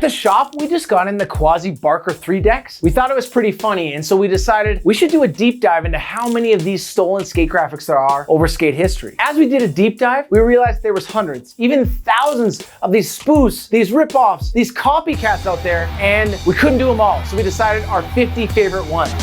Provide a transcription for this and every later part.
the shop, we just got in the Quasi Barker 3 decks. We thought it was pretty funny, and so we decided we should do a deep dive into how many of these stolen skate graphics there are over skate history. As we did a deep dive, we realized there was hundreds, even thousands of these spoofs, these ripoffs, these copycats out there, and we couldn't do them all. So we decided our 50 favorite ones.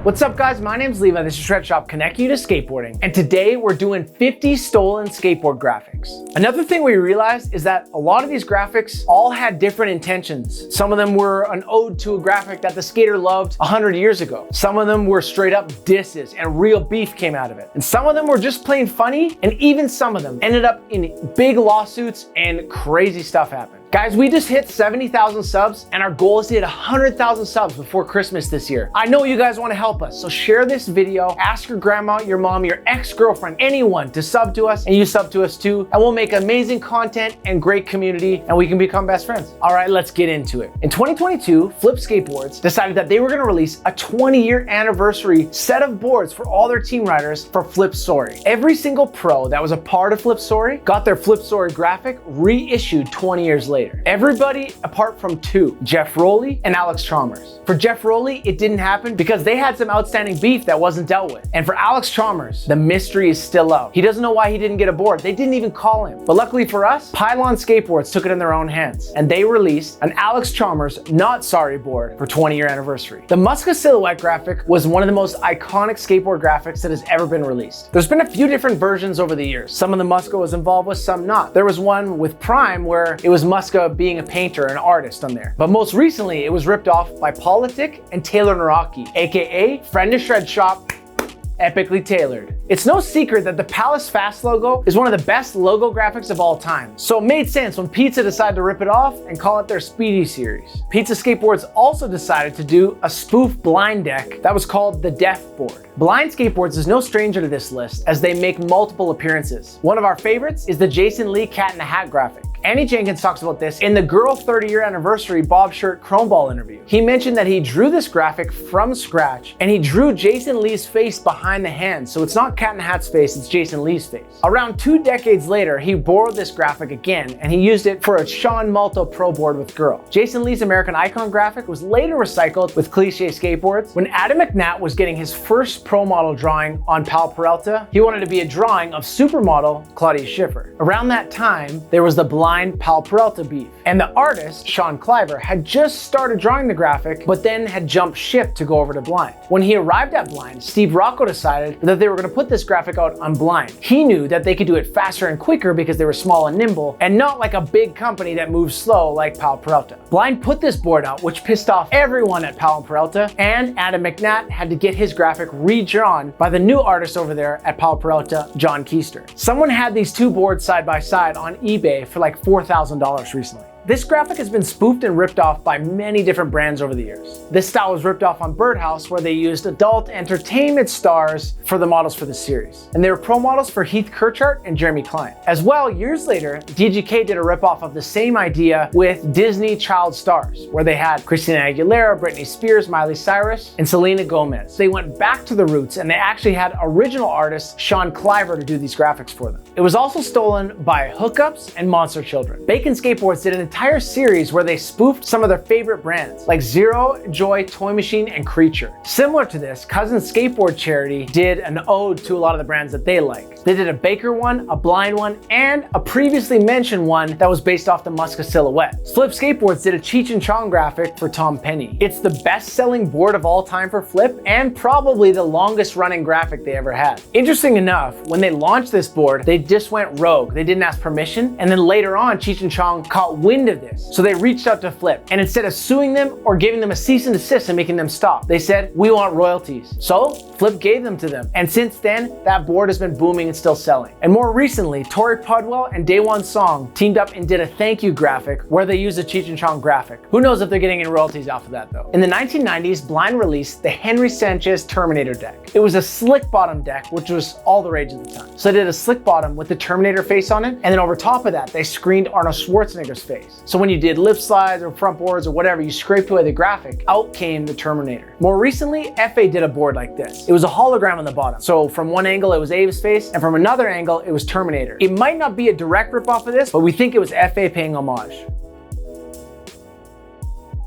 What's up guys, my name's Levi, this is Shred Shop, connecting you to skateboarding. And today we're doing 50 stolen skateboard graphics. Another thing we realized is that a lot of these graphics all had different intentions. Some of them were an ode to a graphic that the skater loved 100 years ago. Some of them were straight up disses and real beef came out of it. And some of them were just plain funny, and even some of them ended up in big lawsuits and crazy stuff happened. Guys, we just hit 70,000 subs and our goal is to hit 100,000 subs before Christmas this year. I know you guys want to help us, so share this video, ask your grandma, your mom, your ex-girlfriend, anyone to sub to us, and you sub to us too, and we'll make amazing content and great community, and we can become best friends. All right, let's get into it. In 2022, Flip Skateboards decided that they were going to release a 20-year anniversary set of boards for all their team riders for Flip Sorry. Every single pro that was a part of Flip Sorry got their Flip Sorry graphic reissued 20 years later. Everybody apart from two, Jeff Rowley and Alex Chalmers. For Jeff Rowley, it didn't happen because they had some outstanding beef that wasn't dealt with. And for Alex Chalmers, the mystery is still out. He doesn't know why he didn't get a board. They didn't even call him. But luckily for us, Pylon Skateboards took it in their own hands and they released an Alex Chalmers Not Sorry board for 20-year anniversary. The Muska silhouette graphic was one of the most iconic skateboard graphics that has ever been released. There's been a few different versions over the years. Some of the Muska was involved with, some not. There was one with Prime where it was Muska being a painter, an artist on there. But most recently, it was ripped off by Politic and Taylor Naraki, aka friend of Shred Shop, epically tailored. It's no secret that the Palace Fast logo is one of the best logo graphics of all time. So it made sense when Pizza decided to rip it off and call it their Speedy series. Pizza Skateboards also decided to do a spoof blind deck that was called the Death Board. Blind Skateboards is no stranger to this list as they make multiple appearances. One of our favorites is the Jason Lee Cat in a Hat graphic. Annie Jenkins talks about this in the Girl 30-year anniversary Bob Shirt Chrome Ball interview. He mentioned that he drew this graphic from scratch and he drew Jason Lee's face behind the hand. So it's not Cat in a Hat's face, it's Jason Lee's face. Around 2 decades later, he borrowed this graphic again and he used it for a Sean Malto Pro board with Girl. Jason Lee's American Icon graphic was later recycled with Cliche Skateboards. When Adam McNatt was getting his first pro model drawing on Powell Peralta, he wanted to be a drawing of supermodel Claudia Schiffer. Around that time, there was the blind Powell Peralta beef. And the artist, Sean Cliver, had just started drawing the graphic, but then had jumped ship to go over to Blind. When he arrived at Blind, Steve Rocco decided that they were going to put this graphic out on Blind. He knew that they could do it faster and quicker because they were small and nimble, and not like a big company that moves slow like Powell Peralta. Blind put this board out, which pissed off everyone at Powell Peralta, and Adam McNatt had to get his graphic redrawn by the new artist over there at Powell Peralta, John Keister. Someone had these two boards side by side on eBay for like $4,000 recently. This graphic has been spoofed and ripped off by many different brands over the years. This style was ripped off on Birdhouse, where they used adult entertainment stars for the models for the series. And they were pro models for Heath Kirchart and Jeremy Klein. As well, years later, DGK did a ripoff of the same idea with Disney child stars, where they had Christina Aguilera, Britney Spears, Miley Cyrus, and Selena Gomez. They went back to the roots and they actually had original artist Sean Cliver to do these graphics for them. It was also stolen by Hookups and Monster Children. Bacon Skateboards did an entire series where they spoofed some of their favorite brands like Zero, Joy, Toy Machine, and Creature. Similar to this, Cousins Skateboard Charity did an ode to a lot of the brands that they like. They did a Baker one, a Blind one, and a previously mentioned one that was based off the Muska silhouette. Flip Skateboards did a Cheech and Chong graphic for Tom Penny. It's the best-selling board of all time for Flip and probably the longest running graphic they ever had. Interesting enough, when they launched this board, they just went rogue. They didn't ask permission, and then later on, Cheech and Chong caught wind wind of this, so they reached out to Flip, and instead of suing them or giving them a cease and desist and making them stop, they said, "We want royalties." So Flip gave them to them, and since then, that board has been booming and still selling. And more recently, Tori Pudwell and Day One Song teamed up and did a thank you graphic where they used a Cheech and Chong graphic. Who knows if they're getting any royalties off of that though. In the 1990s, Blind released the Henry Sanchez Terminator deck. It was a slick bottom deck, which was all the rage at the time. So they did a slick bottom with the Terminator face on it, and then over top of that, they screened Arnold Schwarzenegger's face. So when you did lip slides or front boards or whatever, you scraped away the graphic, out came the Terminator. More recently, FA did a board like this. It was a hologram on the bottom. So from one angle, it was Abe's face, and from another angle, it was Terminator. It might not be a direct ripoff of this, but we think it was FA paying homage.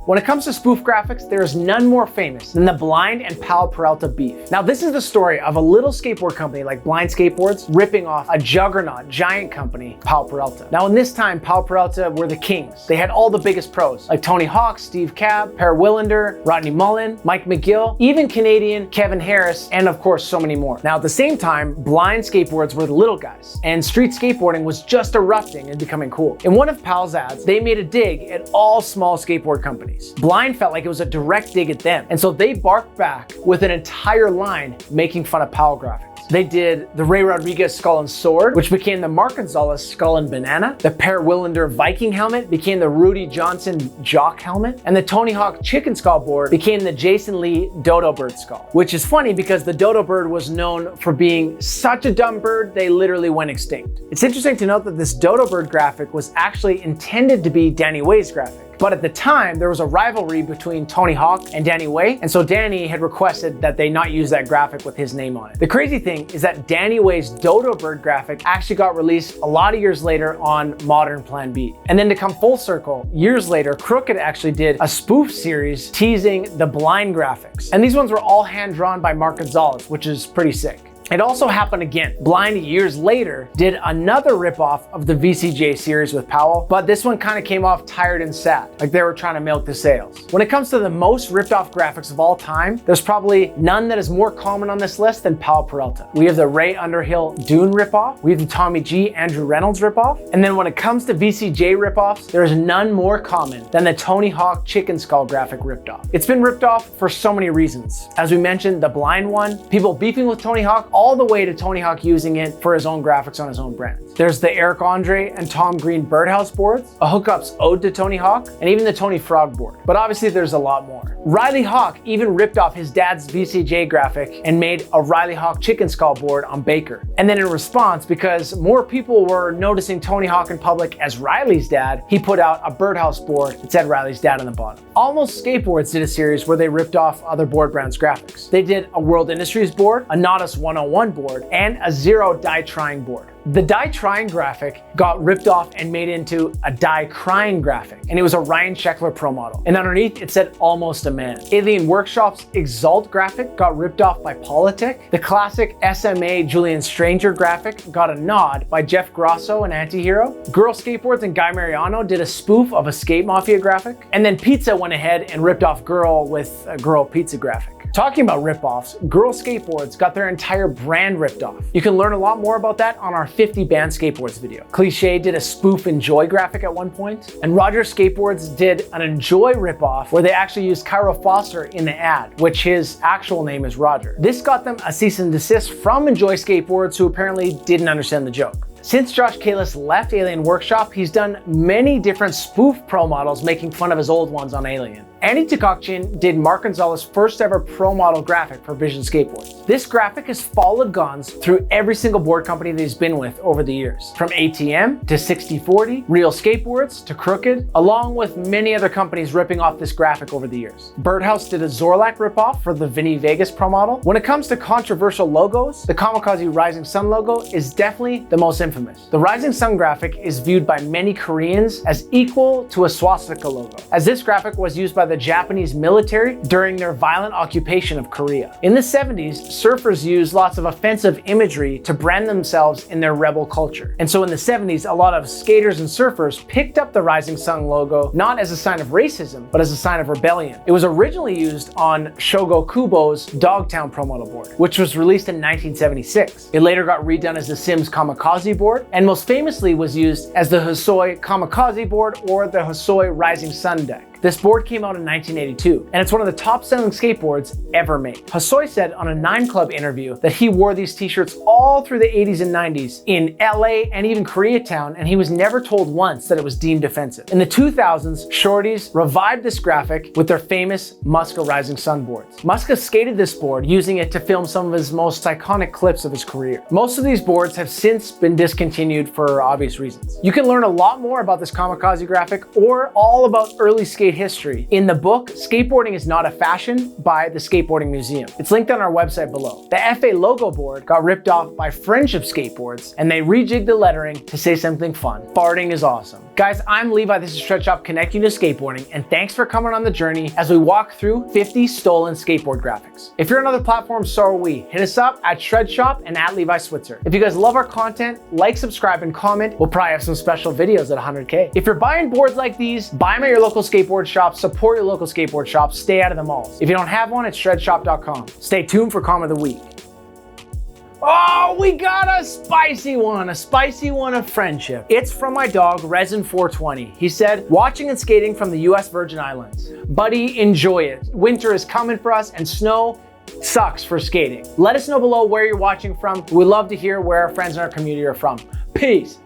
When it comes to spoof graphics, there is none more famous than the Blind and Powell Peralta beef. Now, this is the story of a little skateboard company like Blind Skateboards ripping off a juggernaut giant company, Powell Peralta. Now, in this time, Powell Peralta were the kings. They had all the biggest pros like Tony Hawk, Steve Cab, Per Willander, Rodney Mullen, Mike McGill, even Canadian Kevin Harris, and of course, so many more. Now, at the same time, Blind Skateboards were the little guys, and street skateboarding was just erupting and becoming cool. In one of Powell's ads, they made a dig at all small skateboard companies. Blind felt like it was a direct dig at them, and so they barked back with an entire line making fun of Powell graphics. They did the Ray Rodriguez skull and sword, which became the Mark Gonzalez skull and banana. The Per Willander Viking helmet became the Rudy Johnson jock helmet. And the Tony Hawk chicken skull board became the Jason Lee dodo bird skull. Which is funny because the dodo bird was known for being such a dumb bird, they literally went extinct. It's interesting to note that this dodo bird graphic was actually intended to be Danny Way's graphic. But at the time, there was a rivalry between Tony Hawk and Danny Way, and so Danny had requested that they not use that graphic with his name on it. The crazy thing is that Danny Way's Dodo Bird graphic actually got released a lot of years later on Modern Plan B. And then to come full circle, years later, Crooked actually did a spoof series teasing the Blind graphics. And these ones were all hand-drawn by Mark Gonzalez, which is pretty sick. It also happened again. Blind years later did another ripoff of the VCJ series with Powell, but this one kind of came off tired and sad, like they were trying to milk the sales. When it comes to the most ripped off graphics of all time, there's probably none that is more common on this list than Powell Peralta. We have the Ray Underhill Dune ripoff, we have the Tommy G Andrew Reynolds ripoff, and then when it comes to VCJ ripoffs, there is none more common than the Tony Hawk chicken skull graphic ripped off. It's been ripped off for so many reasons. As we mentioned, the Blind one, people beefing with Tony Hawk, all the way to Tony Hawk using it for his own graphics on his own brands. There's the Eric Andre and Tom Green Birdhouse boards, a Hookups ode to Tony Hawk, and even the Tony Frog board. But obviously there's a lot more. Riley Hawk even ripped off his dad's VCJ graphic and made a Riley Hawk chicken skull board on Baker. And then in response, because more people were noticing Tony Hawk in public as Riley's dad, he put out a Birdhouse board that said Riley's dad on the bottom. Almost Skateboards did a series where they ripped off other board brands' graphics. They did a World Industries board, a Nodus 101 board, and a Zero Die Trying board. The Die Trying graphic got ripped off and made into a Die Crying graphic, and it was a Ryan Sheckler pro model. And underneath it said Almost a Man. Alien Workshop's Exalt graphic got ripped off by Politic. The classic SMA Julian Stranger graphic got a nod by Jeff Grosso and Antihero. Girl Skateboards and Guy Mariano did a spoof of a Skate Mafia graphic. And then Pizza went ahead and ripped off Girl with a Girl Pizza graphic. Talking about ripoffs, Girl Skateboards got their entire brand ripped off. You can learn a lot more about that on our 50 banned skateboards video. Cliche did a spoof Enjoy graphic at one point, and Roger Skateboards did an Enjoy ripoff where they actually used Cairo Foster in the ad, which his actual name is Roger. This got them a cease and desist from Enjoy Skateboards, who apparently didn't understand the joke. Since Josh Kalis left Alien Workshop, he's done many different spoof pro models making fun of his old ones on Alien. Andy Tukakchin did Mark Gonzalez's first ever pro model graphic for Vision Skateboards. This graphic has followed Gonz through every single board company that he's been with over the years, from ATM to 6040, Real Skateboards to Crooked, along with many other companies ripping off this graphic over the years. Birdhouse did a Zorlak ripoff for the Vinny Vegas pro model. When it comes to controversial logos, the Kamikaze Rising Sun logo is definitely the most infamous. The Rising Sun graphic is viewed by many Koreans as equal to a swastika logo, as this graphic was used by the the Japanese military during their violent occupation of Korea. In the 70s, surfers used lots of offensive imagery to brand themselves in their rebel culture. And so in the 70s, a lot of skaters and surfers picked up the Rising Sun logo not as a sign of racism, but as a sign of rebellion. It was originally used on Shogo Kubo's Dogtown Pro Moto board, which was released in 1976. It later got redone as the Sims Kamikaze board, and most famously was used as the Hosoi Kamikaze board or the Hosoi Rising Sun deck. This board came out in 1982, and it's one of the top-selling skateboards ever made. Hosoi said on a 9 Club interview that he wore these t-shirts all through the 80s and 90s in LA and even Koreatown, and he was never told once that it was deemed offensive. In the 2000s, shorties revived this graphic with their famous Muska Rising Sun boards. Muska skated this board, using it to film some of his most iconic clips of his career. Most of these boards have since been discontinued for obvious reasons. You can learn a lot more about this kamikaze graphic or all about early skate history in the book Skateboarding is Not a Fashion by the Skateboarding Museum. It's linked on our website below. The FA logo board got ripped off by Friendship Skateboards, and they rejigged the lettering to say something fun. Farting is awesome. Guys, I'm Levi, this is Shred Shop connecting you to skateboarding, and thanks for coming on the journey as we walk through 50 stolen skateboard graphics. If you're on other platforms, so are we. Hit us up at Shred Shop and at Levi Switzer. If you guys love our content, like, subscribe, and comment. We'll probably have some special videos at 100K. If you're buying boards like these, buy them at your local skateboard shop, support your local skateboard shop, stay out of the malls. If you don't have one, it's shredshop.com. Stay tuned for comment of the week. Oh, we got a spicy one of friendship. It's from my dog, Resin420. He said, watching and skating from the US Virgin Islands. Buddy, enjoy it. Winter is coming for us and snow sucks for skating. Let us know below where you're watching from. We'd love to hear where our friends in our community are from. Peace.